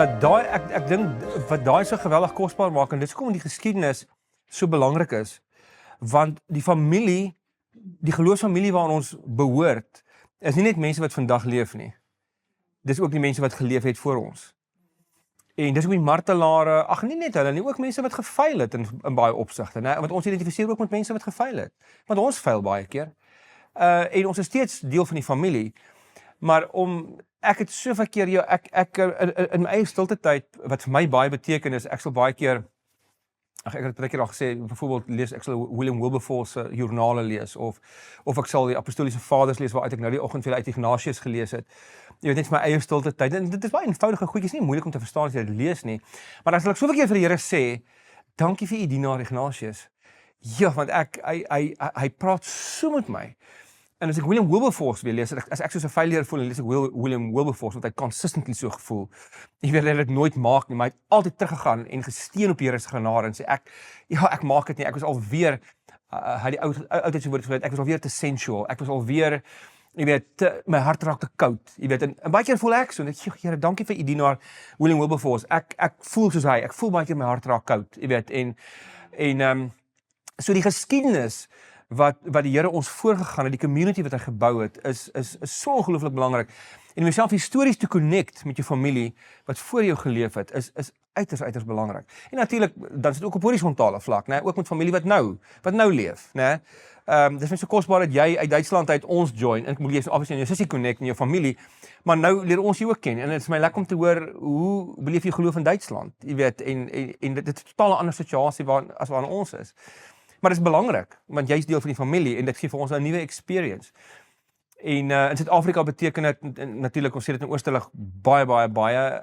Ja, ek dink wat daai so geweldig kosbaar maak, en dis hoekom die geskiedenis so belangrik is, want die familie, die geloofsfamilie waaraan ons behoort, is nie net mense wat vandag leef nie. Dis ook die mense wat geleef het voor ons. En dis ook die martelare, ag nie net hulle nie, ook mense wat gefaal het in baie opsigte, né? Want ons identifiseer ook met mense wat gefaal het. Want ons faal baie keer. En ons is steeds deel van die familie. Maar ek het soveel keer ek in my eie stilte tyd, wat vir my baie beteken is, ek sal baie keer, ek het baie keer al gesê, byvoorbeeld ek sal William Wilberforce se joernale lees, of ek sal die apostoliese vaders lees, waaruit ek nou die oggend vir uit Ignatius gelees het. Jy weet, net vir my eie stilte tyd, en dit is baie eenvoudige goedjies, nie moeilik om te verstaan as jy dit lees nie, maar as ek soveel keer vir die Here sê, dankie vir u dienaar Ignatius. Ja, want hy praat so met my. En as ek William Wilberforce weer lees, as ek soos 'n failure voel, en lees ek William Wilberforce, want hy consistently so gevoel. Jy weet, hy het dit nooit maak nie, maar hy het altyd teruggegaan en gesteun op die Here se genade en sê ek maak dit nie, ek was alweer, hy die oudheidse woord gebruik, ek was alweer te sensual, ek was alweer, jy weet, my hart raak te koud, jy weet, en baie keer voel ek so, en ek sê, Here, dankie vir u dienaar William Wilberforce, ek voel soos hy, ek voel baie keer my hart raak koud, jy weet, en so die geskiedenis, wat die Here ons voorgegaan het, die community wat hy gebou het, is so ongelooflik belangrik. En om jouself histories te connect met jou familie, wat voor jou geleef het, is uiters belangrik. En natuurlik, dan is dit ook op horisontale vlak, né? Ook met familie wat nou leef, né? Dis net so kosbaar dat jy uit Duitsland uit ons join, en ek moet jy obviously in jou sussie connect, in jou familie, maar nou leer ons jou ook ken, en het is my lekker om te hoor, hoe beleef jy geloof in Duitsland, jy weet, en dit is 'n totaal ander situasie as waarin ons is. Maar dit is belangrik, want jy is deel van die familie en dit gee vir ons 'n nuwe experience. En in Suid-Afrika beteken dit natuurlik, ons sê dit in Oosterlig baie.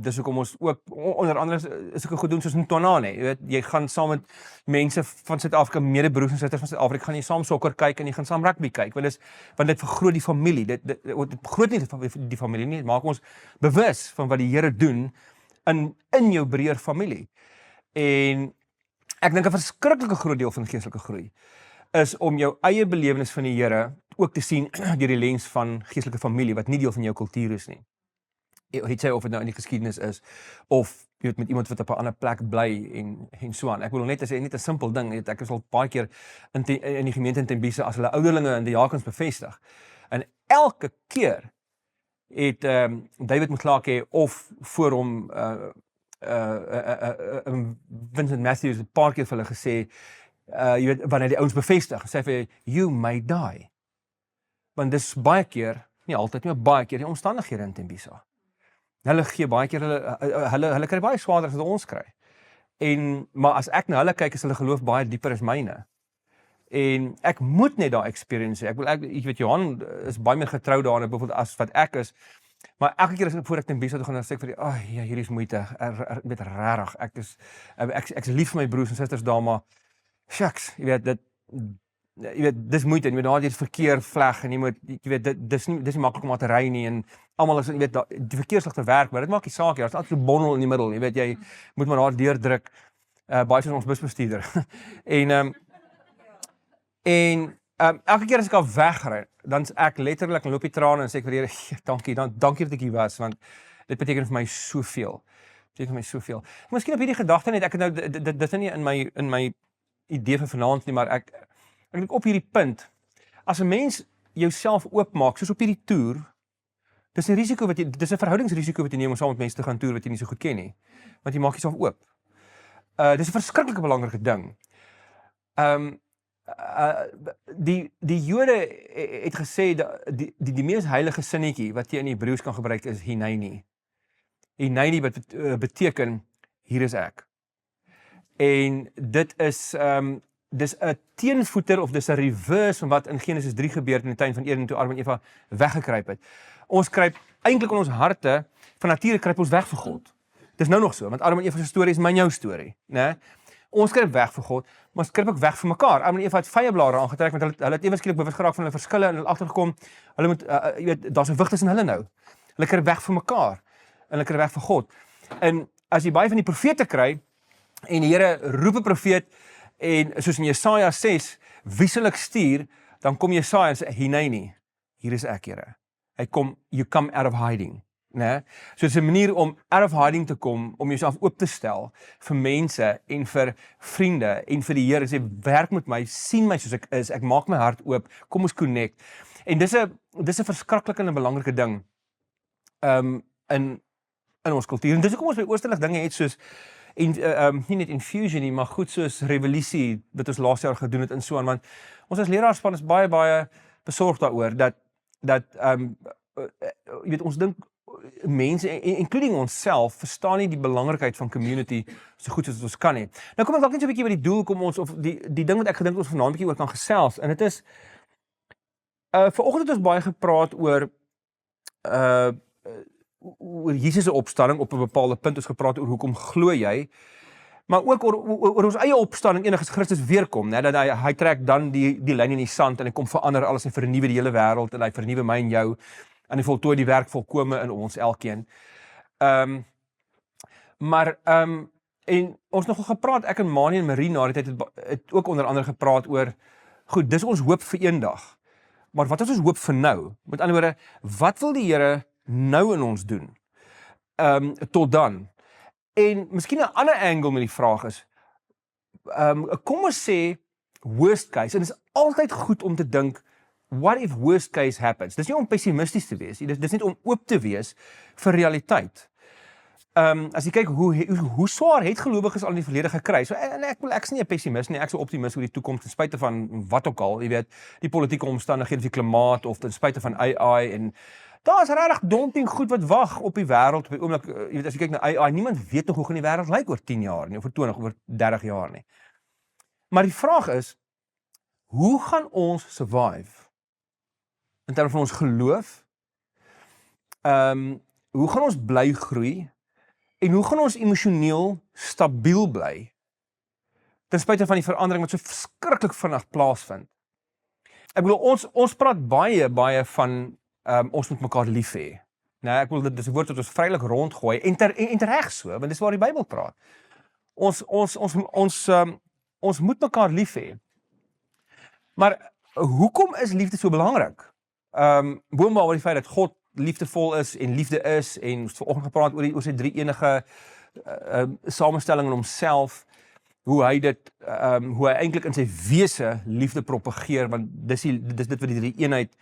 Dis hoekom ons ook onder andere is ook goed doen soos in Tonane. Jy weet, jy gaan saam met mense van Suid-Afrika, medebroers en susters van Suid-Afrika, gaan jy saam sokker kyk en jy gaan saam rugby kyk. Want dit vergroot die familie. Dit vergroot nie die familie nie, dit maak ons bewus van wat die Here doen in jou breër familie. En ek dink 'n verskriklike groot deel van geestelike groei is om jou eie belewenis van die Here ook te sien deur die lens van geestelike familie wat nie deel van jou kultuur is nie. Het sy of dit nou in die geskiedenis is of jy weet met iemand wat op 'n ander plek bly en so aan. Ek bedoel net as net 'n simpel ding, ek is al baie keer in die gemeente in Tembisa as hulle ouderlinge in die diakens bevestig. En elke keer het David McClark of voor hom Vincent Matthews 'n paar keer vir hulle gesê, jy weet, wanneer die ouens bevestig, sê vir you may die. Want dis baie keer, nie altyd nie, maar baie keer die omstandighede in Tembisa. Hulle gee baie keer, hulle kry baie swaarder as wat ons kry. Maar as ek na hulle kyk, is hulle geloof baie dieper as myne. En ek moet net daai experience hê. Ek weet, Johan is baie meer getrou daarin, byvoorbeeld as wat ek is. Maar elke keer as ek voor ek Tembisa toe gaan, dan sê ek vir die, ja, hierdie is moeite, weet regtig, ek is lief vir my broers en susters daar, maar shucks, jy weet, dis moeite, en jy weet, daar het jy verkeer vleg, en jy weet, dis nie maklik om te ry nie, en almal is, jy weet, die verkeersligte werk, maar dit maak nie saak, daar is altyd 'n bondel in die middel, jy weet, jy moet maar daar deurdruk, baie soos ons busbestuurder, elke keer as ek al wegry, dan is ek letterlik en loop die trane en sê ek vir die Here, dankie dat ek hier was, want dit beteken vir my soveel. Miskien op hierdie gedagte net, ek het nou, dit is nie in my idee vir vanaand nie, maar ek dink op hierdie punt, as 'n mens jouself oopmaak, soos op hierdie toer, dis 'n verhoudingsrisiko wat jy neem om saam met mense te gaan toer wat jy nie so goed ken nie, want jy maak jouself oop. Dis 'n verskriklike belangrike ding. Die Jode het gesê, die mees heilige sinnetjie wat jy in Hebreëus kan gebruik is Hineni. Hineni wat beteken, hier is ek. En dit is, dis 'n teenvoeter of dis 'n reverse van wat in Genesis 3 gebeur het in die tuin van Eden toe Adam en Eva weggekruip het. Ons kruip eintlik in ons harte, van nature kruip ons weg vir God. Dis nou nog so, want Adam en Eva se storie is my en jou storie, né? Ons kruip weg vir God, maar ons kruip ook weg vir mekaar. Adam en Eva het vyeblare aangetrek, want hulle het ewe skielik bewus geraak van hulle verskille en hulle agtergekom, hulle moet, jy weet, daar's 'n wig tussen hulle nou. Hulle kruip weg vir mekaar, en hulle kruip weg vir God. En as jy baie van die profete kry, en die Here roep 'n profeet, en soos in Jesaja 6, wie sal ek stuur, dan kom Jesaja en sê, Hineni, hier is ek, Here. Hy kom, you come out of hiding. né? So dit is 'n manier om out of hiding te kom, om jouself oop te stel vir mense en vir vriende en vir die Here en sê werk met my, sien my soos ek is, ek maak my hart oop, kom ons connect. En dis 'n verskriklike en 'n belangrike ding in ons kultuur. En dis hoekom ons by Oosterlig dinge het soos nie net Infusion nie, maar goed soos Revolusie wat ons laas jaar gedoen het en so aan, want ons as leraarspan is baie besorgd daaroor dat jy weet ons dink mense, including onsself, verstaan nie die belangrikheid van community so goed as ons kan nie. Nou kom ek dalk net so 'n bietjie by die doel kom ons of die ding wat ek gedink ons vanaand 'n bietjie oor kan gesels, en dit is vanoggend het ons baie gepraat oor Jesus se opstanding op 'n bepaalde punt, ons gepraat oor hoekom glo jy, maar ook oor ons eie opstanding eendag as Christus weerkom, né, dat hy trek dan die lyn in die sand en hy kom verander alles en vernuwe die hele wêreld en hy vernuwe my en jou en hy voltooi die werk volkome in ons elkeen. En ons nogal gepraat, ek en Mani en Marie na die tyd het ook onder andere gepraat oor, goed, dis ons hoop vir eendag. Maar wat is ons hoop vir nou? Met ander woorde, wat wil die Here nou in ons doen? Tot dan. En miskien 'n ander angle met die vraag is, kom ons sê worst case, en dit is altyd goed om te dink, what if worst case happens? Dis nie om pessimisties te wees, dis net om oop te wees vir realiteit. As jy kyk hoe swaar het gelowiges al in die verlede gekry. So ek is nie 'n pessimist nie, ek is 'n optimist oor die toekoms ten spyte van wat ook al, jy weet, die politieke omstandighede, die klimaat of ten spyte van AI en daar is regtig daunting goed wat wag op die wêreld op die oomblik. Jy weet, as jy kyk na AI, niemand weet nog hoe gaan die wêreld lyk oor 10 jaar nie, of oor 20, oor 30 jaar nie. Maar die vraag is, hoe gaan ons survive? In terme van ons geloof, hoe gaan ons bly groei, en hoe gaan ons emosioneel stabiel bly, ten spyte van die verandering wat so verskriklik vinnig plaasvind. Ek bedoel, ons praat baie van, ons moet mekaar lief hê. Nee, ek bedoel, dit is 'n woord wat ons vrylik rondgooi, en tereg so, want dis waar die Bybel praat. Ons moet mekaar lief hê. Maar hoekom is liefde so belangrik? Boonop oor die feit dat God liefdevol is en liefde is, en ons het vanoggend gepraat oor sy drie enige samestelling in homself, hoe hy eintlik in sy wese liefde propageer, want dis dit wat die drie eenheid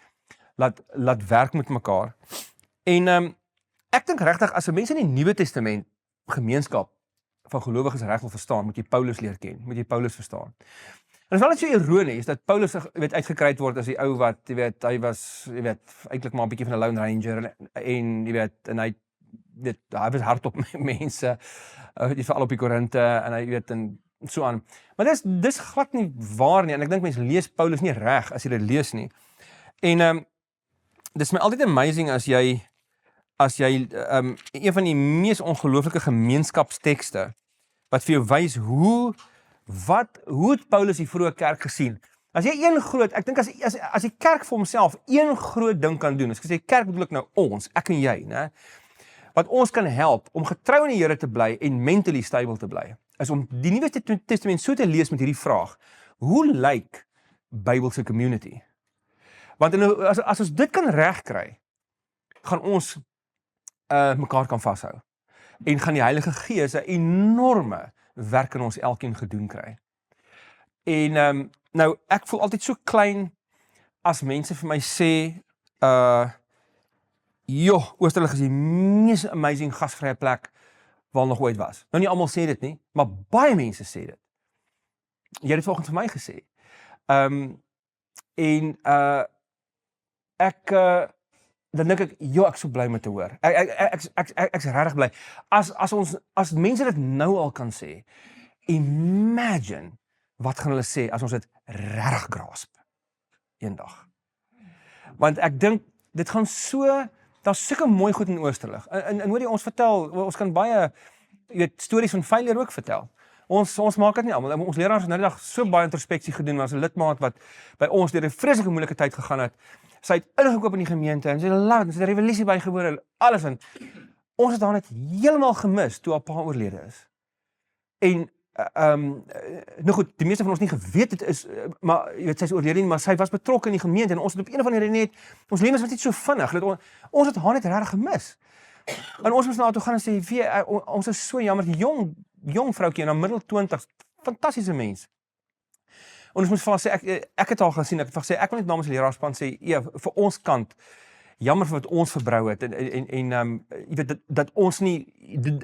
laat werk met mekaar. En ek dink regtig, as 'n mens in die Nuwe Testament gemeenskap van gelowiges reg wil verstaan, moet jy Paulus leer ken, moet jy Paulus verstaan. En dit is wel net so ironies dat Paulus uitgekry word as die ou wat, hy was eintlik maar 'n bietjie van 'n lone ranger en hy was hard op mense, veral op die Korinte en hy en so aan. Maar dis glad nie waar nie, en ek dink mense lees Paulus nie reg as jy dit lees nie. En dis my altyd amazing as jy een van die mees ongelooflike gemeenskapstekste wat vir jou wys hoe het Paulus die vroeë kerk gesien. As jy ek dink as die kerk vir homself een groot ding kan doen, as ek sê kerk bedoel ek nou ons, ek en jy, né? Wat ons kan help om getrou in die Here te bly en mentally stable te bly, is om die Nuwe Testament so te lees met hierdie vraag: hoe lyk Bybelse community? Want as ons dit kan regkry, gaan ons mekaar kan vashou. En gaan die Heilige Gees 'n enorme werk in ons elkeen gedoen kry. En nou, ek voel altyd so klein as mense vir my sê, Oosterlig is die mees amazing gasvrye plek waar nog ooit was. Nou nie almal sê dit nie, maar baie mense sê dit. Jy het dit vanoggend vir my gesê. Dan dink ek, ek so bly om te hoor. Ek's regtig bly. As mense dit nou al kan sê, imagine wat gaan hulle sê as ons dit regtig grasp eendag. Want ek dink dit gaan so, daar's sulke mooi goed in Oosterlig. En hoor jy, ons kan baie stories van failure ook vertel. Ons maak dit nie almal. Ons leraars het nou die dag so baie introspeksie gedoen, was 'n lidmaat wat by ons deur 'n vreeslike moeilike tyd gegaan het. Sy het ingekoop in die gemeente en sy het 'n revolusie bygewoon en alles, en ons het haar net heeltemal gemis toe haar pa oorlede is. En nou goed, die meeste van ons nie geweet het is, maar jy weet, sy is oorlede nie, maar sy was betrokke in die gemeente en ons het op een of ander rede net, ons lewens was net so vinnig, dat ons het haar net regtig gemis. En ons moes na haar toe gaan en sê, ons is so jammer, die jong vroukie in haar middel 20's, fantastiese mens. En ons moes vir haar sê, ek het haar gesien, ek het vir haar gesê, ek wil net namens die leraarspan sê, vir ons kant, jammer vir wat ons verbrou het, en jy weet, dat ons nie,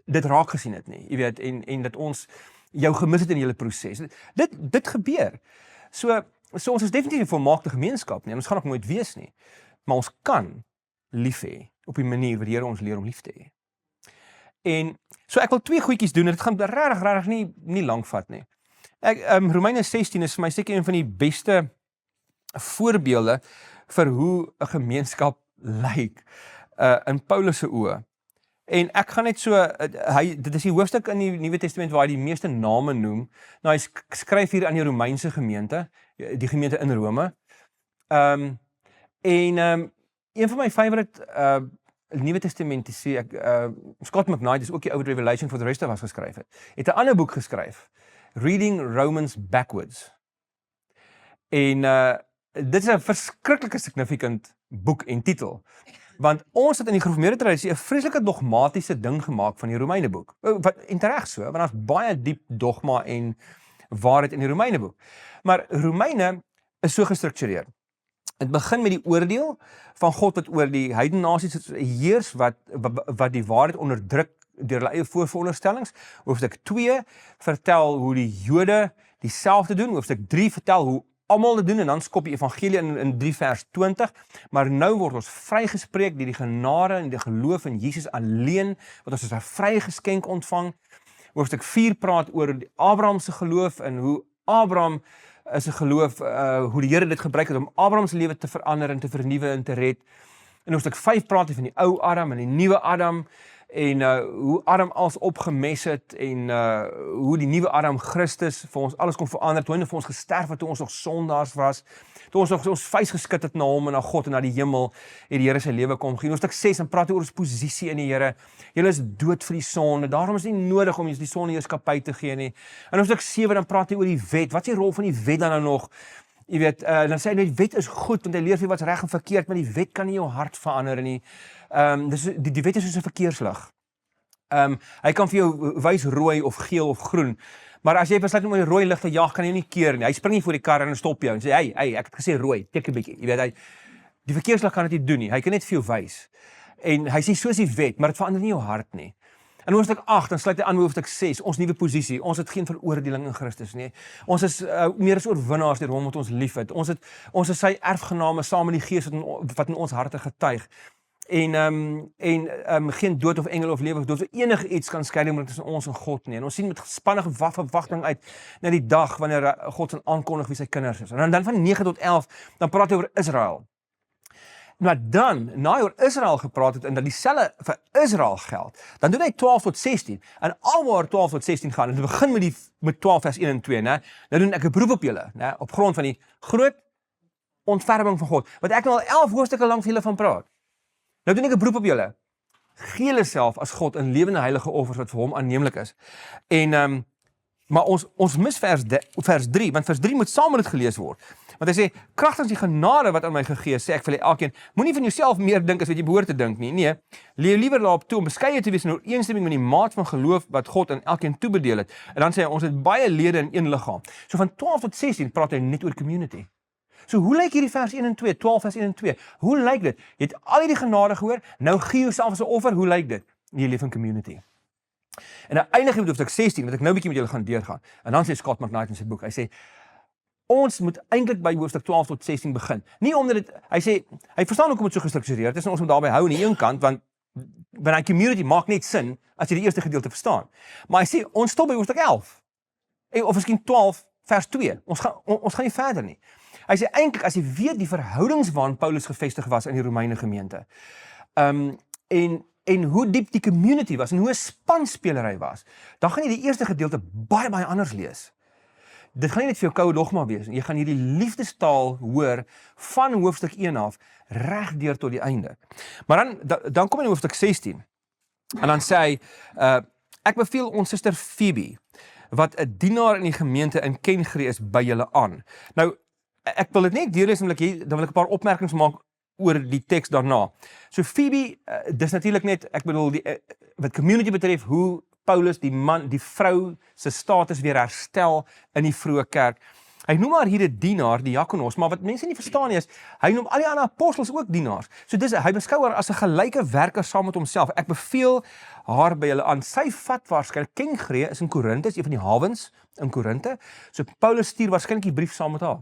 dit raak gesien het nie, jy weet, en dat ons jou gemis het in die hele proses. Dit gebeur. So ons is definitief 'n volmaakte gemeenskap nie, en ons gaan ook nooit wees nie. Maar ons kan lief hê, op die manier wat die Here ons leer om lief te hê. En, so ek wil 2 goedjies doen, en dit gaan regtig nie lank vat nie. Romeine 16 is vir my seker een van die beste voorbeelde vir hoe 'n gemeenskap lyk, in Paulus se oë. En ek gaan net so, dit is die hoofstuk in die Nuwe Testament waar hy die meeste name noem. Nou, hy skryf hier aan die Romeinse gemeente, die gemeente in Rome. Een van my favorite Nuwe Testamentiese, Scott McKnight is ook die oude Revelation for the Rest of Us geskryf het 'n ander boek geskryf, Reading Romans Backwards. En dit is 'n verskriklike significant boek en titel. Want ons het in die gereformeerde tradisie 'n vreeslike dogmatiese ding gemaak van die Romeine boek. En terecht so, want daar's baie diep dogma en waarheid in die Romeine boek. Maar Romeine is so gestruktureer. Het begin met die oordeel van God wat oor die heidennasies heers wat die waarheid onderdruk deur hulle eie voorveronderstellings. Hoofstuk 2 vertel hoe die Jode dieselfde doen. Hoofstuk 3 vertel hoe almal dit doen, en dan skop die evangelie in 3 vers 20, maar nou word ons vrygespreek deur die genade en die geloof in Jesus alleen, wat ons as 'n vrygeskenk ontvang. Hoofstuk 4 praat oor Abraham se geloof, en hoe Abraham is 'n geloof, hoe die Here dit gebruik het om Abraham se lewe te verander en te vernuwe en te red. In hoofstuk 5 praat hy van die ou Adam en die nuwe Adam, en hoe Adam alles opgemes het, en hoe die nuwe Adam Christus vir ons alles kon verander, toe hy vir ons gesterf het, toe ons nog sondaars was, toe ons nog ons vuis geskit het na hom en na God en na die hemel, het die Here sy lewe kom gee. In hoofstuk 6 dan praat hy oor ons posisie in die Here. Julle is dood vir die sonde, daarom is dit nie nodig om die sonde heerskappy te gee nie. In hoofstuk 7 dan praat hy oor die wet. Wat is die rol van die wet dan nou nog? Jy weet, dan sê hy, die wet is goed, want hy leer vir wat's reg en verkeerd, maar die wet kan nie jou hart verander nie. Die wet is soos 'n verkeerslig. Hy kan vir jou wys rooi of geel of groen, maar as jy besluit om die rooi lig te jag, kan jy nie keer nie. Hy spring nie voor die kar en stop jou en sê, hey, ek het gesê rooi, tik 'n bietjie. Jy weet, die verkeerslig kan dit nie doen nie. Hy kan net vir jou wys. En hy sê soos die wet, maar dit verander nie jou hart nie. In hoofstuk 8, dan sluit hy aan met hoofstuk 6, ons nuwe posisie. Ons het geen veroordeling in Christus nie. Ons is meer as oorwinnaars deur hom wat ons liefhet. Ons is sy erfgename saam met die Gees wat in ons harte getuig. En geen dood of engel of lewe dood of enige iets kan skei met tussen ons en God nie. En ons sien met gespanne verwagting uit na die dag wanneer God gaan aankondig wie sy kinders is. En dan van 9 tot 11, dan praat hy oor Israel. Maar dan, na hy oor Israel gepraat het, en dat dieselfde vir Israel geld, dan doen hy 12 tot 16. En alwaar 12 tot 16 gaan, en het begin met 12 vers 1 en 2, ne? Dan doen ek 'n beroep op julle, ne? Op grond van die groot ontferming van God, wat ek nou al 11 hoofstukke lank vir julle van praat. Nou doen ek 'n beroep op julle. Gee julle self as God in lewende heilige offers wat vir hom aanneemlik is. En maar ons mis vers 3, want vers 3 moet saam met dit gelees word. Want hy sê, kragtens die genade wat aan my gegee is, sê ek vir julle elkeen, moenie van jouself meer dink as wat jy behoort te dink nie. Nee, leef liewer daarop toe om beskeie te wees in ooreenstemming met die maat van geloof wat God aan elkeen toebedeel het. En dan sê hy, ons het baie lede in een liggaam. So van 12 tot 16 praat hy net oor community. So hoe lyk hierdie vers 1 en 2, 12 vers 1 en 2? Hoe lyk dit? Jy het al hierdie genade gehoor, nou gee jouself as 'n offer, hoe lyk dit? Jy leef in community. En dan eindig hy met hoofstuk 16, wat ek nou 'n bietjie met julle gaan deurgaan. En dan sê Scott McKnight in sy boek, hy sê, ons moet eintlik by hoofstuk 12 tot 16 begin. Nie omdat dit, hy sê, hy verstaan hoekom dit so gestruktureerd is, en ons moet daarby hou aan die een kant, want hy community maak net sin, as jy die eerste gedeelte verstaan. Maar hy sê, ons stop by hoofstuk 11, of miskien 12 vers 2, ons gaan nie verder nie. Hy sê eintlik, as jy weet die verhoudings waarin Paulus gevestig was in die Romeine gemeente, en hoe diep die community was, en hoe 'n spanspeler hy was, dan gaan jy die eerste gedeelte baie anders lees. Dit gaan nie net vir jou koue dogma wees, jy gaan hierdie liefdestaal hoor, van hoofstuk 1 af, reg deur tot die einde. Maar dan kom hy in hoofstuk 16, en dan sê hy, ek beveel ons suster Phoebe, wat 'n dienaar in die gemeente in Kengree is, by julle aan. Nou, ek wil dit net deurlees, dan wil ek 'n paar opmerkings maak oor die teks daarna. So Phoebe, dis natuurlik net, ek bedoel, wat community betref, hoe Paulus die vrou se status weer herstel in die vroeë kerk. Hy noem haar hier 'n dienaar, die diakonos, maar wat mense nie verstaan nie is, hy noem al die ander apostels ook dienaars. So hy beskou haar as 'n gelyke werker saam met homself. Ek beveel haar by julle aan. Sy vat waarskynlik Kenkree is in Korinthe, een van die hawens in Korinthe. So Paulus stuur waarskynlik die brief saam met haar.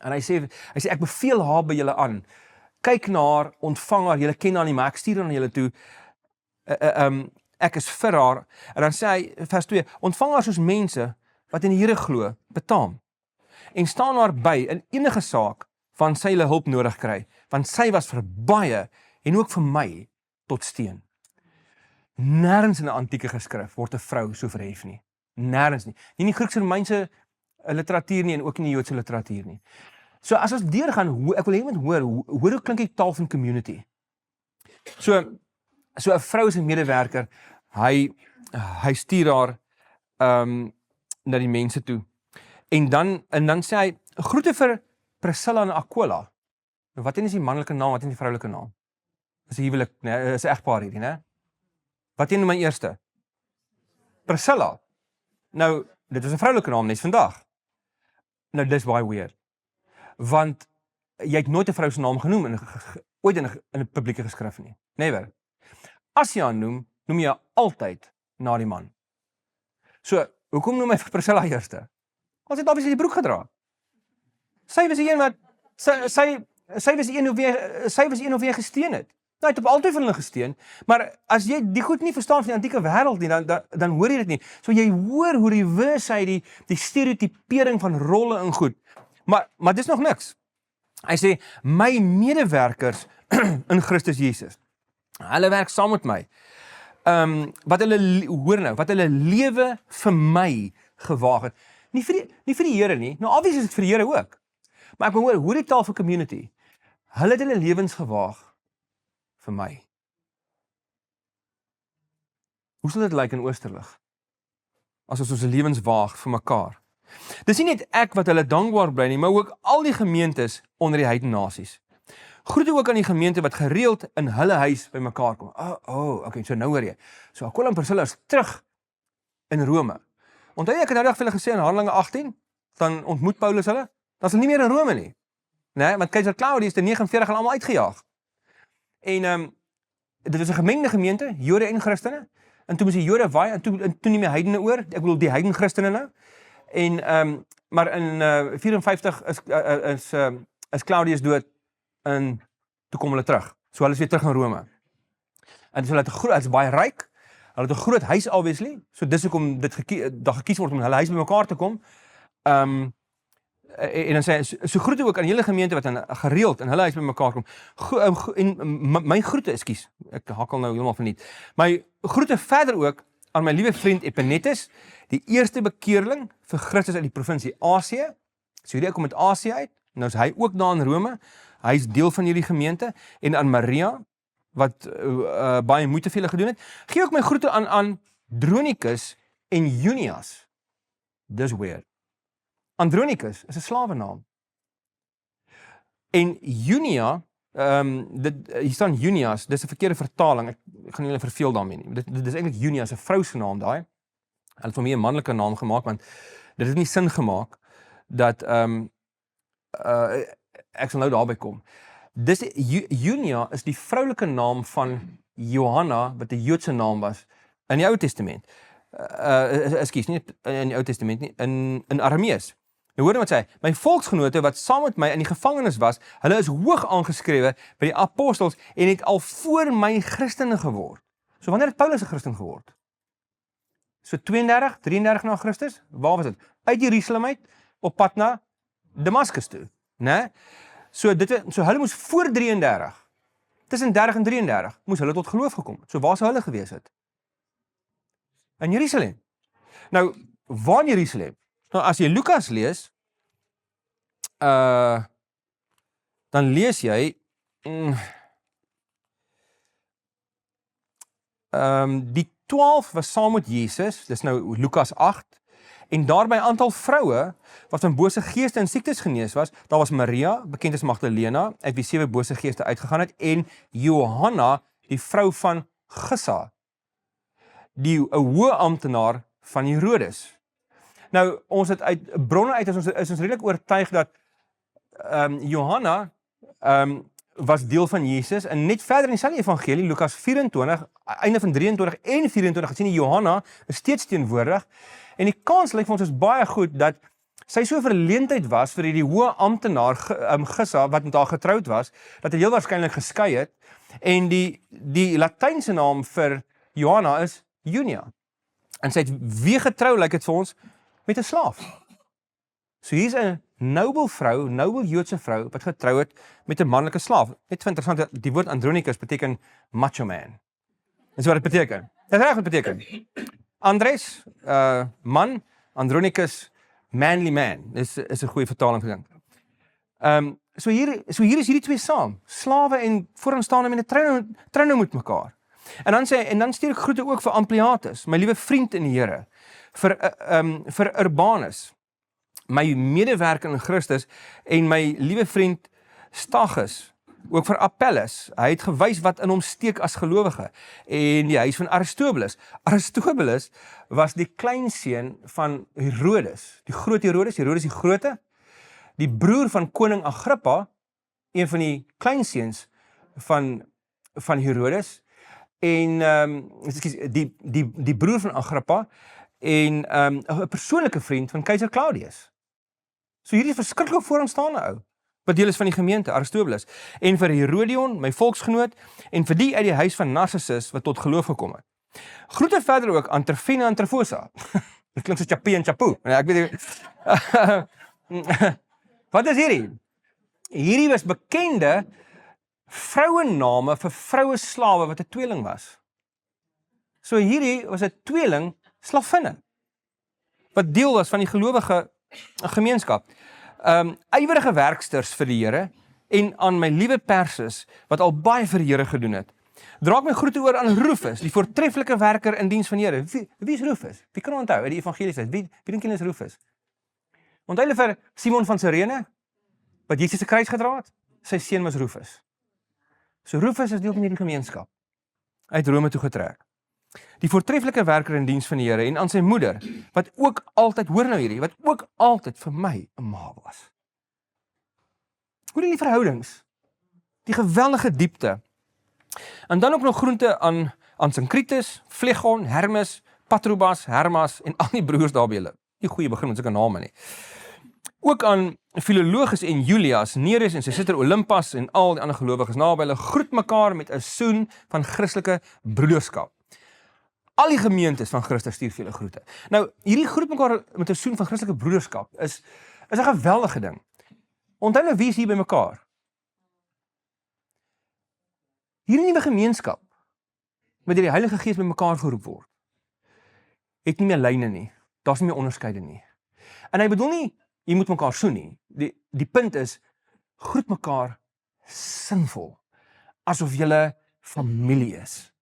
En hy sê ek beveel haar by julle aan. Kyk na haar, ontvang haar, julle ken haar nie, maar ek stuur haar na julle toe. Ek is vir haar. En dan sê hy vers 2, ontvang haar soos mense wat in die Here glo, betaam. En staan haar by in enige saak van sy hulle hulp nodig kry, want sy was vir baie en ook vir my tot steun. Nêrens in 'n antieke geskrif word 'n vrou so verhef nie. Nêrens nie. Nie in die Griekse Romeinse literatuur nie en ook in die Joodse literatuur nie. So as ons deurgaan, ek wil hê jy moet hoor hoe klink die taal van community. So 'n vrou is 'n medewerker, hy stuur haar na die mense toe. En dan sê hy, groete vir Priscilla en Aquila. Wat is die manlike naam, wat is die vroulike naam? Dis 'n huwelik, nee, is 'n egpaar hierdie, né? Wat is my eerste? Priscilla. Nou, dit is 'n vroulike naam nes vandag. Nou, dis baie weird. Want jy het nooit 'n vrou se naam genoem ooit in 'n publieke geskrif nie. Never. As jy haar noem jy altyd na die man. So, hoekom noem hy vir Priscilla eerste? Want sy het obviously die broek gedra. Sy was die een wat sy was die een of wie gesteun het. Nou, hy het op altyd van hulle gesteun, maar as jy die goed nie verstaan van die antieke wêreld nie, dan hoor jy dit nie. So jy hoor hoe reverse hy die stereotypering van rolle en goed. Maar dis nog niks. Hy sê, my medewerkers in Christus Jesus, hulle werk saam met my. Wat hulle lewe vir my gewaag het. Nie vir die Here nie. Nou obviously is dit vir die Here ook. Maar ek wil hoor die taal van community. Hulle het hulle lewens gewaag vir my. Hoe sal dit lyk in Oosterlig? As ons lewens waag vir mekaar. Dis nie net ek wat hulle dankbaar bly nie, maar ook al die gemeentes onder die heidene nasies. Groete ook aan die gemeente wat gereeld in hulle huis by mekaar kom. Okay, so nou hoor jy. So Aquila en Priscilla is terug in Rome. Onthou jy, ek het nou net vir hulle gesê in Handelinge 18, dan ontmoet Paulus hulle, dan is hulle nie meer in Rome nie. Nee, want keiser Claudius het 49 hulle almal uitgejaag. En dit was 'n gemengde gemeente, Jode en Christene. En toe moes die Jode waai en toe nie meer heidene oor. Ek bedoel die heidene Christene nou. En maar in 54 is Claudius dood en toe kom hulle terug. So hulle is weer terug in Rome. En so hulle is baie ryk. Hulle het 'n groot huis obviously. So dis hoekom dit gekies word om in hulle huis bymekaar te kom. En dan sê hy, so groete ook aan hele gemeente wat gereeld in hulle huis bymekaar kom. En my groete, ekskuus, ek hakkel nou heeltemal verniet. My groete verder ook aan my liewe vriend Epenetus, die eerste bekeerling vir Christus uit die provinsie Asië. So hierdie kom uit Asië uit. Nou is hy ook daar in Rome. Hy is deel van hierdie gemeente. En aan Maria, wat baie moeite vir hulle gedoen het. Gee ook my groete aan Andronicus en Junias. Dis weird. Andronicus is 'n slawenaam. En Junia, hier staan Junias, dis 'n verkeerde vertaling. Ek gaan julle verveel daarmee nie. Dit is eintlik Junias, 'n vrou se naam daai. Hulle het hom hier 'n manlike naam gemaak want dit het nie sin gemaak dat ek sal nou daarby kom. Dis Junia is die vroulike naam van Johanna wat 'n Joodse naam was in die Ou Testament. Ekskuus, nie in die Ou Testament nie, in Aramees. Nou hoor wat sê hy, my volksgenote wat saam met my in die gevangenis was, hulle is hoog aangeskrewe by die apostels en het al voor my Christene geword. So wanneer het Paulus 'n Christen geword? So 32, 33 na Christus? Waar was dit? Uit Jerusalem uit op pad na Damaskus toe, né? So hulle moes voor 33. Tussen 30 en 33 moes hulle tot geloof gekom het. So waar sou hulle gewees het? In Jerusalem. Nou, waar in Jerusalem? Nou, as jy Lukas lees, dan lees jy, die 12 was saam met Jesus, dis nou Lukas 8, En daarby 'n aantal vroue wat van bose geeste en siektes genees was, daar was Maria, bekend as Magdalena, uit wie 7 bose geeste uitgegaan het, en Johanna, die vrou van Gissa, 'n hoë amptenaar van Herodes. Nou, ons het uit bronne uit is ons redelik oortuig dat Johanna was deel van Jesus, en net verder in dieselfde evangelie, Lukas 24, einde van 23 en 24, sien die Johanna is steeds teenwoordig, en die kans lyk vir ons is baie goed, dat sy so verleentheid was vir die hoë amptenaar Gissa, wat met haar getroud was, dat hy heel waarskynlik geskei het, en die Latynse naam vir Johanna is Junia. En sy het weer getrou, lyk dit vir ons, met 'n slaaf. So hier's 'n nobel vrou, nobel Joodse vrou, wat getrou het met 'n manlike slaaf. Net interessant, die woord Andronicus beteken macho man. Dis wat dit beteken. Dis reg wat dit beteken. Andres, man, Andronicus, manly man. Is 'n goeie vertaling gedink. So hier is hierdie twee saam, slawe en vooraanstaande met 'n trou met mekaar. En dan stuur ek groete ook vir Ampliatus, my liewe vriend in die Here, vir Urbanus, my medewerker in Christus, en my liewe vriend Stachys, ook vir Apelles. Hy het gewys wat in hom steek as gelowige, en die huis van Aristobulus. Aristobulus was die kleinseun van Herodes, die groot Herodes die Grote, die broer van koning Agrippa, een van die kleinseuns van Herodes, en die broer van Agrippa, en 'n persoonlike vriend van keiser Claudius. So hierdie verskriklik vooraanstaande ou, wat deel is van die gemeente, Aristobulus, en vir Herodion, my volksgenoot, en vir die uit die huis van Narcissus, wat tot geloof gekom het. Groete verder ook aan Trifina en Trifosa. Dit klink so Chappie en Chapu. Ek weet wat is hierdie? Hierdie was bekende vrouenname vir vroue slawe wat 'n tweeling was. So hierdie was 'n tweeling slavinne, wat deel was van die gelowige gemeenskap. Ywerige werksters vir die Here, en aan my liewe Persis, wat al baie vir die Here gedoen het. Draak my groete oor aan Rufus, die voortreffelike werker in diens van die Here. Wie is Rufus? Wie kan onthou uit die evangelies? Wie dink julle is Rufus? Onthou julle vir Simon van Sirene, wat Jesus se kruis gedra het? Sy seun was Rufus. So Rufus is deel van hierdie gemeenskap, uit Rome toe getrek. Die voortreffelike werker in diens van die Here, en aan sy moeder, wat ook altyd, hoor nou hierdie, wat ook altyd vir my 'n ma was. Hoor die verhoudings, die geweldige diepte. En dan ook nog groente aan Syncritus, Phlegon, Hermes, Patrobas, Hermas, en al die broers daar by julle. Die goeie begin met sulke name nie. Ook aan Philologus en Julias, Nereus en sy suster Olympas, en al die ander gelowiges naby hulle, groet mekaar met 'n soen van Christelike broederskap. Al die gemeentes van Christus stuur vir julle groete. Nou, hierdie groet mekaar met 'n soen van Christelike broederskap is 'n geweldige ding. Onthou nou wie is hier by mekaar? Hierdie nuwe gemeenskap, wat deur die Heilige Gees by mekaar geroep word, het nie meer lyne nie, daar's nie meer onderskeide nie. En hy bedoel nie, jy moet mekaar soen nie. Die punt is, groet mekaar sinvol, asof julle familie is,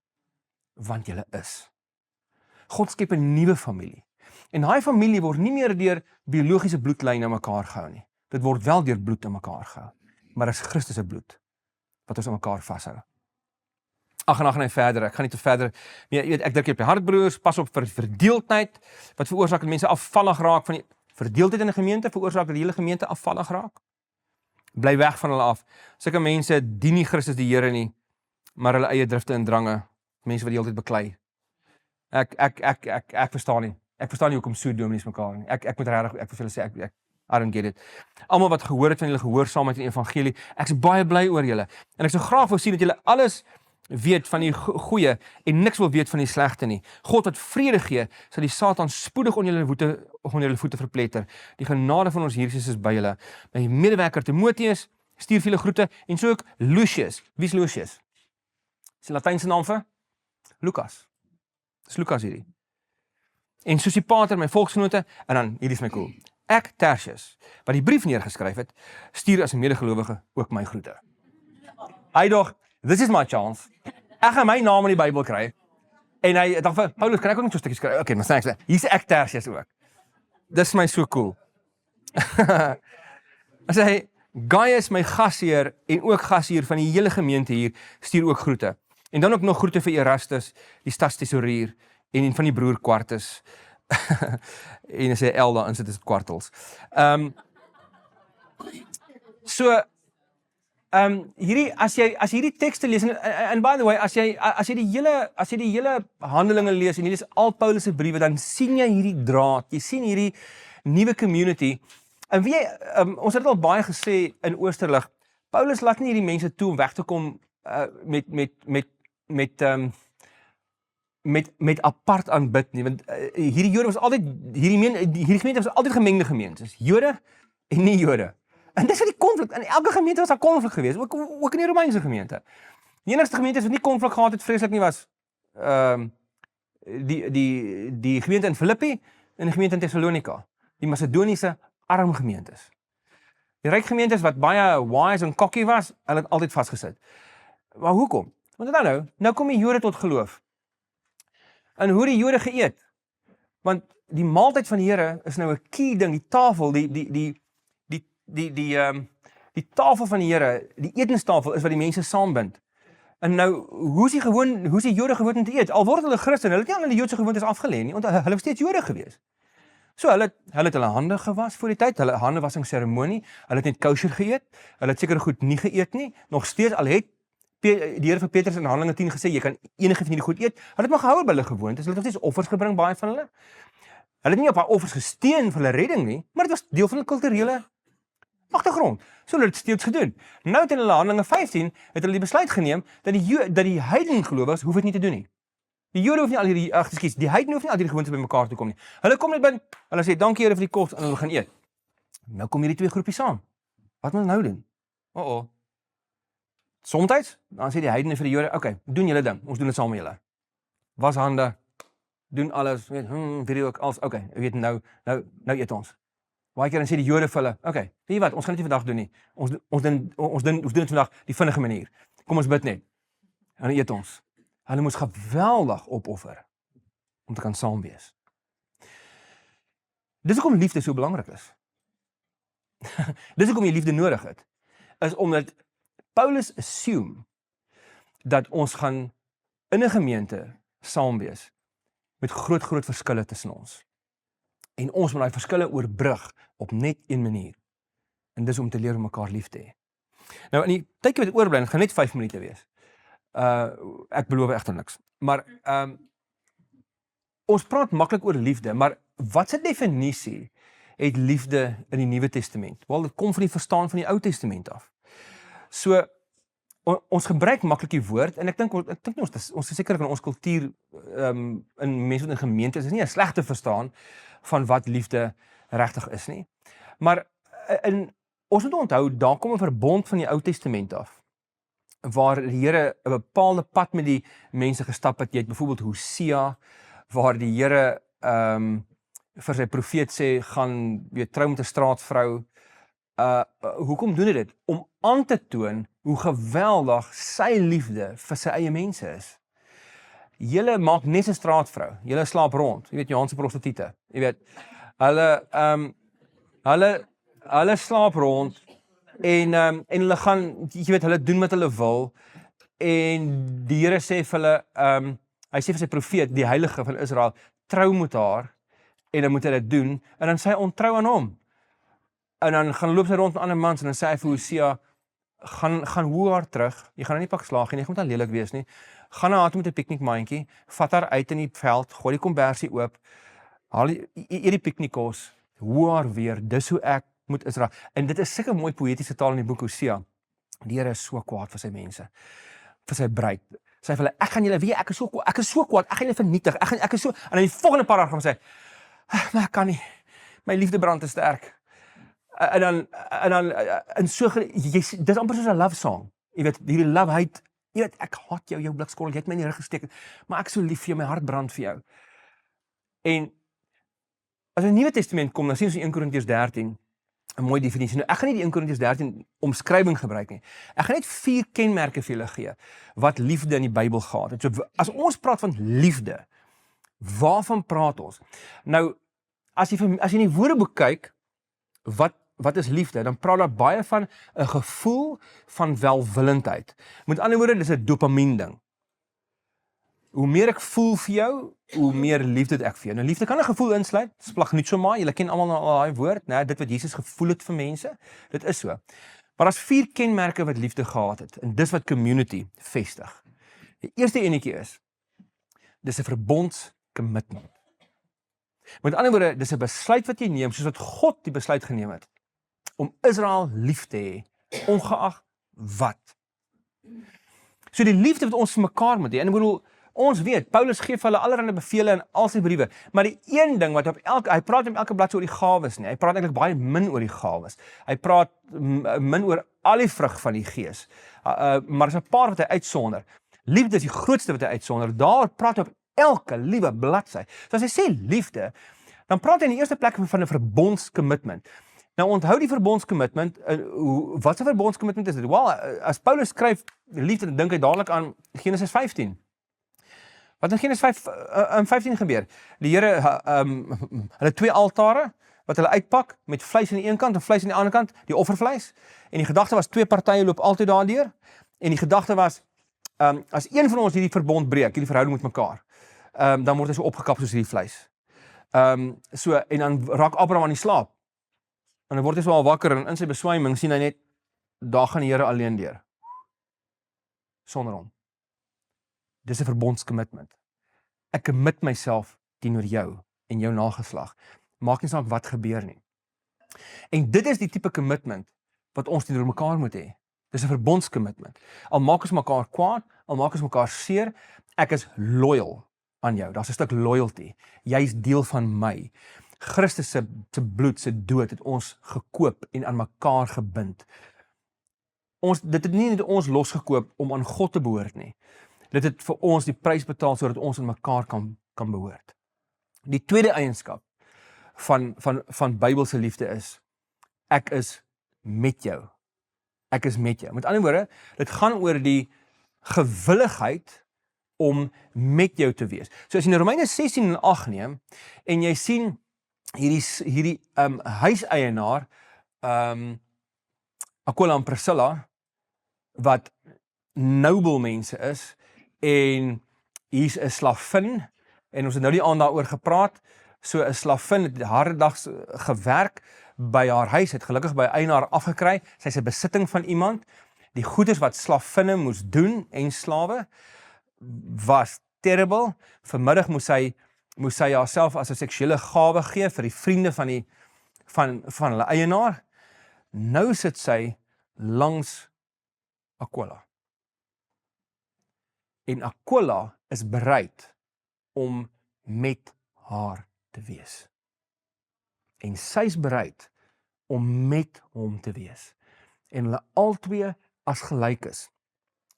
want julle is. God skep 'n nuwe familie, en daai familie word nie meer deur biologiese bloedlyne aan mekaar gehou nie. Dit word wel deur bloed aan mekaar gehou, maar is Christus se bloed, wat ons aan mekaar vashou. Ag, en gaan hy verder, ek gaan nie te verder, jy weet, ek druk op die hartbroers, pas op vir verdeeldheid, wat veroorsaak dat mense afvallig raak van die verdeeldheid in 'n gemeente, veroorsaak dat die hele gemeente afvallig raak. Bly weg van hulle af. Sulke mense dien nie Christus die Here nie, maar hulle eie drifte en drange, mense wat die hele tyd beklei. Ek verstaan nie. Ek verstaan nie hoekom so dominees mekaar nie. Ek moet regtig, ek wil vir julle sê, I don't get it. Almal wat gehoor het van julle gehoorsaamheid in die evangelie, ek is baie bly oor julle. En ek sou graag wou sien dat julle alles weet van die goeie en niks wil weet van die slegte nie. God wat vrede gee, sal die Satan spoedig onder julle voete verpletter. Die genade van ons Here Jesus is by julle. My medewerker Timoteus, stuur vir julle groete, en so ook Lucius. Wie is Lucius? Dis die Latynse naam vir Lukas. Dis Lukas hierdie. En Sosipater, my volksgenote, en dan, hierdie is my cool. Ek, Tertius, wat die brief neergeskryf het, stuur as 'n medegelowige ook my groete. Hy dog, this is my chance. Ek gaan my naam in die Bybel kry. En hy dacht vir, Paulus, kan ek ook net so 'n stukkie skryf? Okay, maar thanks. Hier's ek Tertius ook. Dis my so cool. Hy sê, Gaius, my gasheer en ook gasheer van die hele gemeente hier, stuur ook groete. En dan ook nog groete vir Erastus, die stadstesourier, en van die broer Quartus. En as hy L daarin sit, is dit kwartels. Hierdie, as jy hierdie tekste lees, en by the way, as jy die hele Handelinge lees, en jy lees al Paulus se briewe, dan sien jy hierdie draad, jy sien hierdie nuwe community. En weet jy, ons het al baie gesê in Oosterlig, Paulus laat nie hierdie mense toe om weg te kom met apart aanbid nie, want hierdie Jode was altyd, hierdie gemeente was altyd gemengde gemeentes, Jode en nie Jode. En dis wat die konflik, in elke gemeente was daar konflik geweest, ook in die Romeinse gemeente. Die enigste gemeente wat nie konflik gehad het, vreeslik nie, was die gemeente in Filippi en die gemeente in Thessalonika, die Macedoniese arm gemeentes. Die ryk gemeentes wat baie wise en cocky was, hulle het altyd vasgesit. Maar hoekom? Want nou kom die Jode tot geloof. En hoe die Jode geëet? Want die maaltyd van die Here is nou 'n key ding, die tafel, die tafel van die Here, die etenstafel is wat die mense saambind. En nou, hoe is die Jode gewoond om te eet? Al word hulle Christen, hulle het nie al in die Joodse gewoontes afgelê nie, want hulle was steeds Jode gewees. So hulle het hulle hande gewas voor die tyd, hulle handewassing seremonie, hulle het net kosher geëet, hulle het seker goed nie geëet nie, nog steeds, al het die Here vir Petrus in Handelinge 10 gesê, jy kan enige van hierdie goed eet, hulle het maar gehou by hulle gewoontes, hulle het nog steeds offers gebring, baie van hulle. Hulle het nie op haar offers gesteun vir hulle redding nie, maar dit was deel van 'n kulturele agtergrond. So hulle het dit steeds gedoen. Nou het in hulle Handelinge 15, het hulle die besluit geneem, dat die heidene gelowiges hoef dit nie te doen nie. Die Jode hoef nie al hierdie, die heidene hoef nie al hierdie gewoontes by mekaar te kom nie. Hulle kom net binne, hulle sê, dankie Here vir die kos, en hulle gaan eet. Nou kom hierdie twee groepies saam. Wat moet ons nou doen? Somtyds, dan sê die heidene vir die Jode, okay, doen julle ding, ons doen dit saam met julle. Was hande, doen alles, video ook, alles, okay, weet nou eet ons. Baie keer dan sê die Jode vir hulle, okay, weet jy wat, ons gaan dit nie vandag doen nie, ons doen dit vandag die vinnige manier, kom ons bid net, en dan eet ons. Hulle moes geweldig opoffer, om te kan saam wees. Dis hoekom liefde so belangrik is. Dis hoekom jy liefde nodig het, is omdat Paulus assume, dat ons gaan in 'n gemeente saam wees, met groot verskille tussen ons. En ons moet daai verskille oorbrug op net een manier. En dis om te leer om mekaar lief te hê. Nou in die tydjie wat oorbly, dit gaan net 5 minute wees. Ek beloof egter niks. Maar ons praat maklik oor liefde, maar wat se definisie het liefde in die Nuwe Testament? Wel, dit kom van die verstaan van die Ou Testament af. So ons gebruik maklik die woord, en ek dink nie ons is seker in ons kultuur, in mense wat in gemeentes, is nie 'n slegte verstaan van wat liefde regtig is nie. Maar ons moet onthou, daar kom 'n verbond van die Ou Testament af, waar die Here 'n bepaalde pad met die mense gestap het. Jy het byvoorbeeld Hosea, waar die Here vir sy profeet sê, gaan jy trou met 'n straatvrou. Hoekom doen hy dit? Om aan te toon hoe geweldig sy liefde vir sy eie mense is. Julle maak net 'n straatvrou, julle slaap rond, jy weet, Johanse prostituie, jy weet, hulle slaap rond, en hulle gaan, jy weet, hulle doen wat hulle wil, en die Here sê vir hulle, hy sê vir sy profeet, die heilige van Israel, trou met haar, en dan moet hy dit doen, en dan sê hy ontrou aan hom. En dan gaan loop sy rond met ander mans, en dan sê hy vir Hosea, gaan hoe haar terug, jy gaan haar nie pak slaag nie, jy gaan met haar lelik wees nie, gaan na haar toe met 'n piknikmandjie, vat haar uit in die veld, gooi die kombersie oop, haal eet die piknikkos, hoe haar weer, dis hoe ek moet Israel, en dit is sulke mooi poëtiese taal in die boek Hosea, die Here is so kwaad vir sy mense, vir sy bruid, sê vir hulle, ek gaan julle weet, ek is so kwaad, ek gaan julle vernietig, ek is so, en in die volgende paragraaf gaan sê, maar ek kan nie, my liefde brand te sterk, en so, dis amper soos 'n love song, jy weet, hierdie love, jy weet, ek haat jou blikskorrel, jy het my in die rug gesteek, maar ek is so lief vir jou, my hart brand vir jou. En as in die Nuwe Testament kom, dan sien ons in 1 Korintiërs 13, 'n mooi definisie. Nou, ek gaan nie die 1 Korintiërs 13 omskrywing gebruik nie. Ek gaan net 4 kenmerke vir julle gee, wat liefde in die Bybel gehad het. So, as ons praat van liefde, waarvan praat ons? Nou, as jy in die Woordeboek kyk, wat is liefde? Dan praat daar baie van 'n gevoel van welwillendheid. Met ander woorde, dis 'n dopamien ding. Hoe meer ek voel vir jou, hoe meer liefde het ek vir jou. Nou liefde kan 'n gevoel insluit, splagnotsoma, julle ken almal al daai woord, né? Dit wat Jesus gevoel het vir mense, dit is so. Maar daar's 4 kenmerke wat liefde gehad het, en dis wat community vestig. Die eerste enetjie is, dis 'n verbondscommitment. Met ander woorde, dis 'n besluit wat jy neem, soos wat God die besluit geneem het, om Israel lief te hê, ongeag wat. So die liefde wat ons vir mekaar moet hê, en ek bedoel, ons weet, Paulus gee vir hulle allerlei bevele in al sy briewe, maar die een ding wat hy praat op elke bladsy oor die gawes nie, hy praat eintlik baie min oor die gawes, hy praat min oor al die vrug van die gees, maar is 'n paar wat hy uitsonder. Liefde is die grootste wat hy uitsonder, daar praat hy op elke liewe bladsy. So as hy sê liefde, dan praat hy in die eerste plek van 'n verbondscommitment. Nou onthou die verbondscommitment, wat 'n verbondscommitment is dit? Wel, as Paulus skryf liefde, dan dink hy dadelik aan Genesis 15. Wat in Genesis 15 gebeur? Die Here, hulle 2 altare, wat hulle uitpak, met vleis aan die een kant en vleis aan die ander kant, die offervleis, en die gedagte was 2 partye loop altyd daardeur, en die gedagte was, as een van ons hierdie verbond breek, hierdie verhouding met mekaar, dan word hy so opgekap soos hierdie vleis. So, en dan raak Abraham aan die slaap, en dan word hy so al wakker, en in sy beswyming sien hy net, daar gaan die Here alleen deur, sonder hom. Dis 'n verbondscommitment. Ek commit myself teenoor jou en jou nageslag. Maak nie saak wat gebeur nie. En dit is die tipe commitment wat ons teenoor mekaar moet hê. Dis 'n verbondscommitment. Al maak ons mekaar kwaad, al maak ons mekaar seer, ek is loyal aan jou. Daar's 'n stuk loyalty. Jy is deel van my. Christus se bloed, se dood het ons gekoop en aan mekaar gebind. Dit het nie net ons losgekoop om aan God te behoort nie. Dit het vir ons die prys betaal sodat ons aan mekaar kan behoort. Die tweede eienskap van Bybelse liefde is, ek is met jou. Ek is met jou. Met ander woorde, dit gaan oor die gewilligheid om met jou te wees. So as jy in Romeine 16 en 8 neem, en jy sien hierdie huiseienaar, Aquila en Priscilla, wat noble mense is, en hier's 'n slavin, en ons het nou die aand daaroor gepraat, so 'n slavin het harde dags gewerk by haar huis, het gelukkig by 'n eienaar afgekry, sy's 'n besitting van iemand, die goedes wat slavinne moes doen, en slawe, was terrible, vanmiddag moes sy haarself as 'n seksuele gawe gee vir die vriende van hulle eienaar, nou sit sy langs Aquila. En Aquila is bereid om met haar te wees. En sy's bereid om met hom te wees. En hulle albei as gelyk is.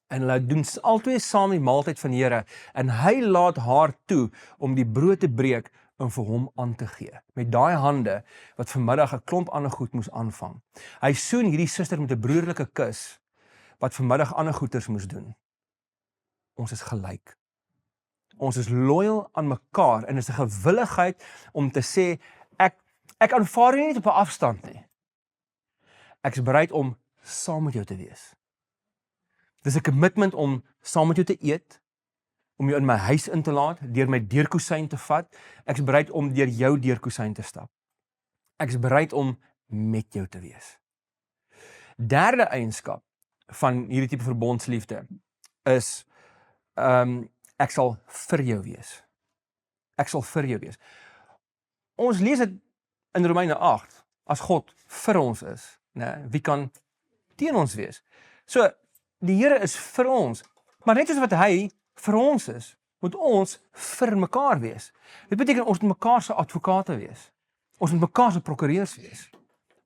En hulle doen albei saam die maaltyd van die Here, en hy laat haar toe om die brood te breek en vir hom aan te gee. Met daai hande wat vanmiddag 'n klomp ander goed moes aanvang. Hy soen hierdie suster met 'n broederlike kus wat vanmiddag ander goeters moes doen. Ons is gelyk. Ons is loyal aan mekaar, en is 'n gewilligheid om te sê, ek aanvaar jou nie op 'n afstand nie. Ek is bereid om saam met jou te wees. Dis 'n commitment om saam met jou te eet, om jou in my huis in te laat, deur my deurkusyn te vat. Ek is bereid om deur jou deurkusyn te stap. Ek is bereid om met jou te wees. Derde eienskap van hierdie tipe verbondsliefde is, ek sal vir jou wees. Ek sal vir jou wees. Ons lees dit in Romeine 8, as God vir ons is, né, wie kan teen ons wees? So, die Here is vir ons, maar net soos wat hy vir ons is, moet ons vir mekaar wees. Dit beteken ons moet mekaar se advokate wees. Ons moet mekaar se prokureurs wees.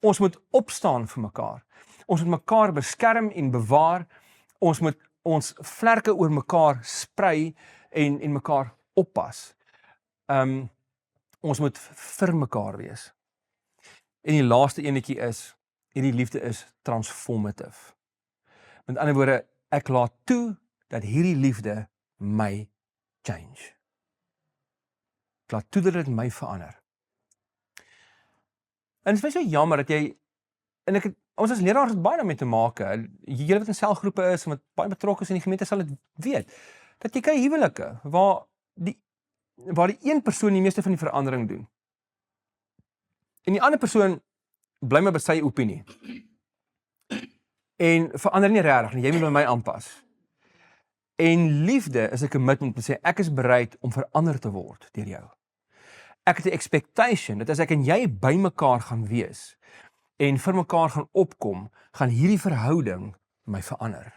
Ons moet opstaan vir mekaar. Ons moet mekaar beskerm en bewaar. Ons moet ons vlerke oor mekaar sprei en mekaar oppas. Ons moet vir mekaar wees. En die laaste enetjie is, hierdie liefde is transformative. Met ander woorde, ek laat toe dat hierdie liefde my change. Ek laat toe dat dit my verander. En dit is vir my so jammer dat jy en ons as leraars het baie daarmee te maak. Julle wat in selgroepe is en wat baie betrokke is in die gemeente sal dit weet. Dat jy kry huwelike waar die een persoon die meeste van die verandering doen. En die ander persoon bly maar by sy opinie. En verander nie regtig nie, jy moet by my aanpas. En liefde is 'n commitment om te sê ek is bereid om verander te word deur jou. Ek het 'n expectation dat as ek en jy by mekaar gaan wees en vir mekaar gaan opkom, gaan hierdie verhouding my verander.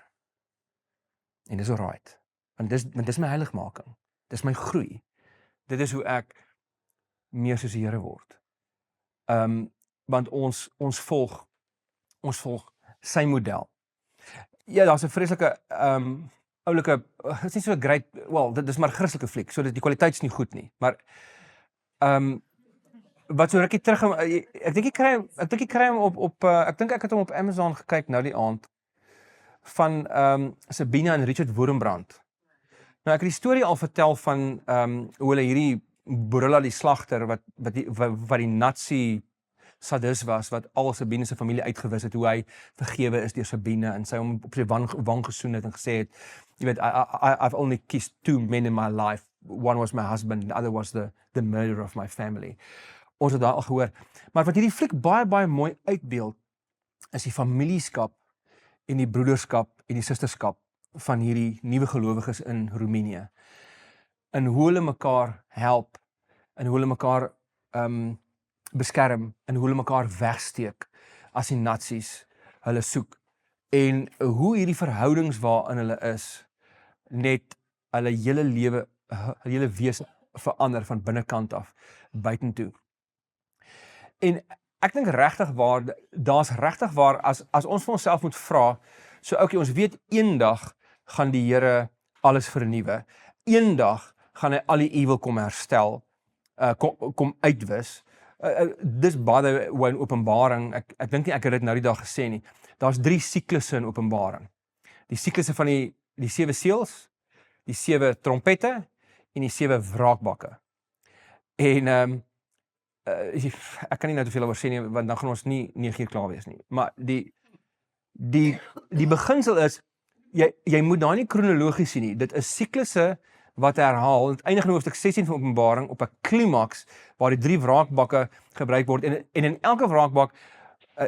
En dis alright. Want dis my heiligmaking. Dis my groei. Dit is hoe ek meer soos die Here word. Want ons volg sy model. Ja, daar's 'n vreeslike oulike, dit is nie so great, wel, dit is maar Christelike fliek, so die kwaliteit is nie goed nie, maar wat so rukkie terug, ek dink ek kry hom op ek dink ek het hom op Amazon gekyk nou die aand, van Sabina en Richard Wurmbrand. Nou ek het die storie al vertel van hoe hulle hierdie Borilla die slagter, wat die Nazi sadis was, wat al Sabine se familie uitgewis het, hoe hy vergewe is deur Sabine, en sy hom op sy wang gesoen het en gesê het, jy weet, I've only kissed 2 men in my life, one was my husband, and the other was the murderer of my family. Ons het daar al gehoor. Maar wat hierdie fliek baie mooi uitbeeld, is die familieskap en die broederskap en die susterskap van hierdie nuwe gelowiges in Roemenië. En hoe hulle mekaar help, en hoe hulle mekaar beskerm, en hoe hulle mekaar wegsteek as die nazi's hulle soek. En hoe hierdie verhoudings waarin hulle is, net hulle hele lewe, hulle hele wese verander van binnekant af, buitentoe. En ek dink regtig waar, daar's regtig waar, as ons vir onsself moet vra, so okay, ons weet eendag gaan die Here alles vernuwe. Eendag gaan hy al die evil kom herstel, kom uitwis. Dis by the way in Openbaring, ek dink nie ek het dit nou die dag gesê nie. Daar's 3 siklusse in Openbaring. Die siklusse van die 7 seels, die 7 trompette en die 7 wraakbakke. En ek kan nie nou te veel oor sê nie, want dan gaan ons nie 9 uur klaar wees nie. Maar die beginsel is, jy moet daar nie kronologies sien nie. Dit is siklusse wat herhaal. Het eindig in hoofstuk 16 van Openbaring op 'n klimaks waar die 3 wraakbakke gebruik word. En in elke wraakbak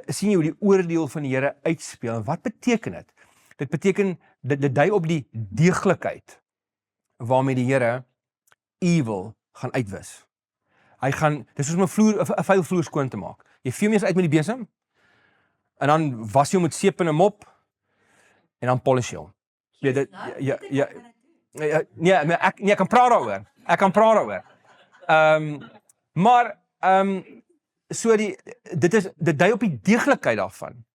sien jy hoe die oordeel van die Here uitspeel. En wat beteken dit? Dit beteken, dit dui op die deeglikheid waarmee die Here evil gaan uitwis. Hy gaan, dis soos om 'n vuil vloer skoon te maak. Jy vee hom uit met die besem, en dan was jy hom met seep en 'n mop, en dan polish jy hom. Nee, ek kan praat daaroor. Maar so dit dui op die deeglikheid daarvan,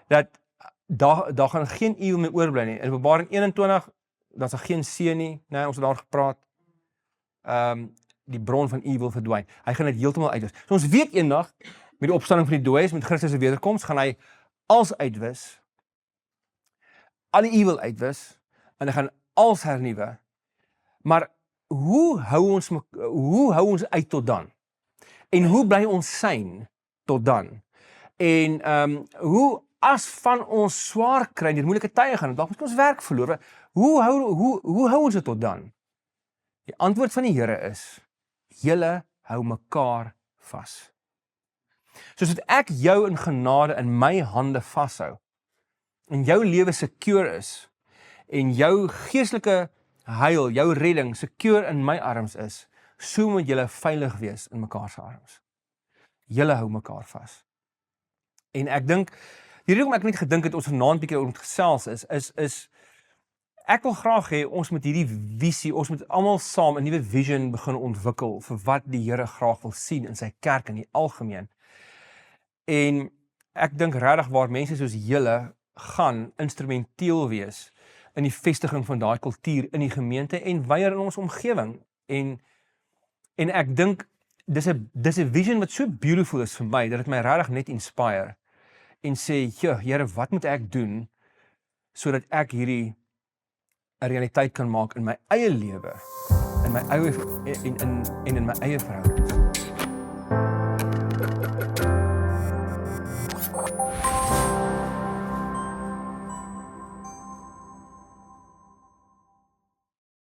dat daar gaan geen evil meer oorbly nie. In Openbaring 21, daar's geen seën nie, nee, ons het daar gepraat. Die bron van evil verdwyn. Hy gaan dit heeltemal uitwis. So ons weet eendag, met die opstanding van die dooies, met Christus se wederkoms, gaan hy als uitwis, al die evil uitwis, en hy gaan als hernuwe. Maar hoe hou ons uit tot dan? En hoe bly ons syn tot dan? En hoe as van ons swaar kry, deur moeilike tye gaan, dalk moet ons werk verloor, hoe hou ons dit tot dan? Die antwoord van die Here is, julle hou mekaar vas. Soos dat ek jou in genade in my hande vashou, en jou lewe secure is, en jou geestelike heil, jou redding secure in my arms is, so moet julle veilig wees in mekaar se arms. Julle hou mekaar vas. En ek dink, die rede hoekom ek net gedink het ons vanaand bietjie oor moet gesels is ek wil graag hê ons moet hierdie visie, ons moet almal saam 'n nuwe vision begin ontwikkel vir wat die Here graag wil sien in sy kerk in die algemeen. En ek dink regtig waar mense soos julle gaan instrumenteel wees in die vestiging van daai kultuur in die gemeente en weier in ons omgewing. En ek dink dis 'n vision wat so beautiful is vir my dat dit my regtig net inspire en sê, Here, wat moet ek doen sodat ek hierdie 'n realiteit kan maak in my eie lewe, in my eie en in my eie verhoudings.